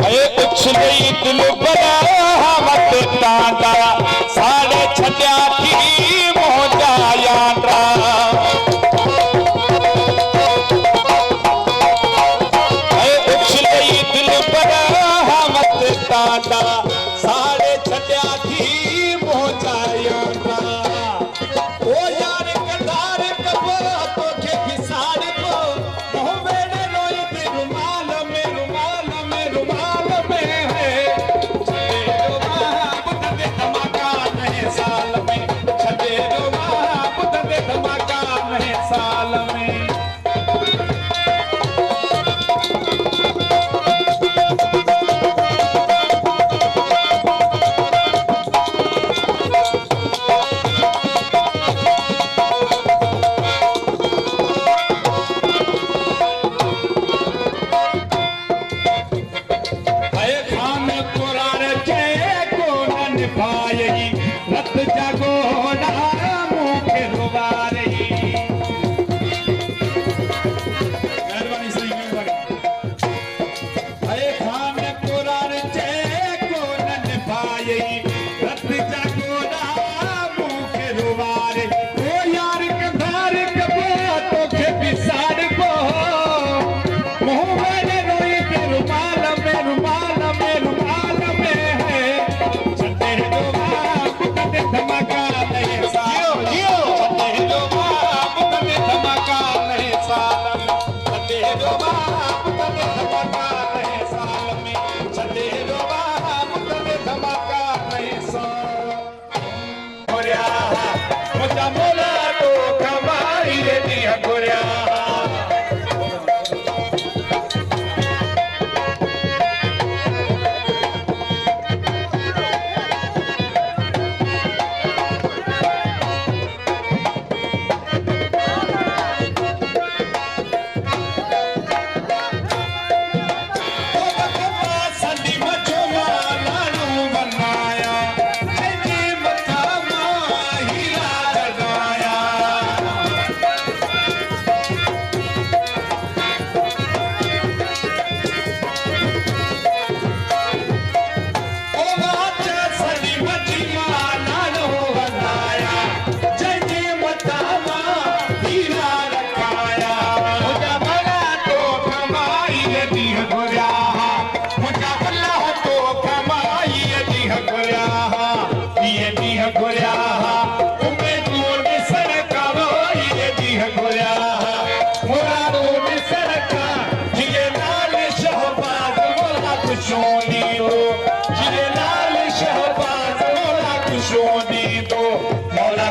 दिल बड़ा मत टांडा साढ़े छड्या की मोजा यात्रा उछली दिल बड़ा मत टांडा साढ़े छड्या की मोजा यात्रा ओ यार कदार कबो तो के बिसार को मोह मेरे रोई ते रुमाल में रुमाल में रुमाल में है छदे रोमा बुत दे धमाका नए साल में छदे रोमा बुत दे धमाका नए साल में रत जागो मुखे रुबारी मेहरबानी सही अरे खान कुरान जय को न भाई रत जागो मुखे रुबारी ओ यार कधार कबो तो के बिसार को मुंह में रोई के रुमाल में रुमाल में रुमाल में है छते धमाका नए साल छते बुत दे धमाका नए साल छते बुत दे धमाका नए साल में छते बुत दे धमाका नए साल गोरिया मुझा मोला तो कमाई रे दिया गोरिया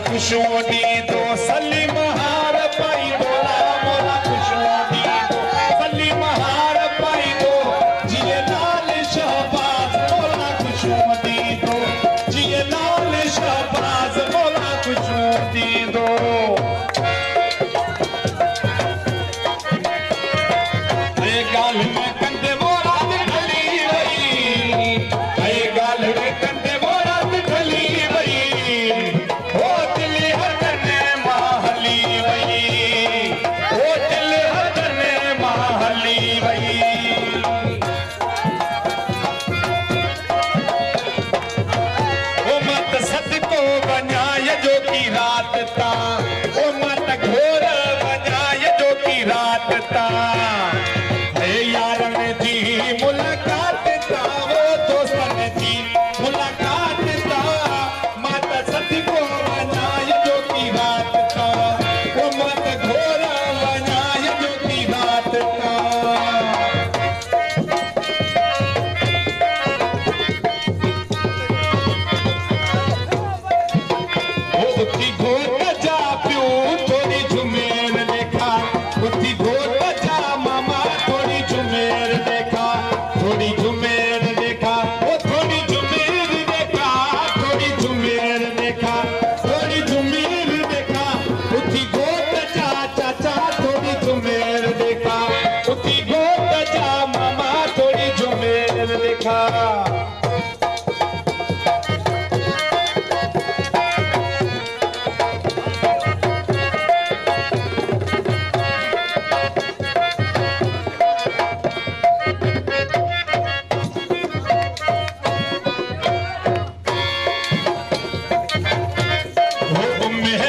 खुशोनी दो सलीम हार पाई बोला मोला खुशोनी दो सलीम हार पाई दो जिए लाल शहबाज मोला खुशोनी दो जिए लाल शहबाज मोला खुशोनी दो ए गाल में कंधे मोरा ढली रही ए गाल में कंधे मोरा ढली रही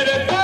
करता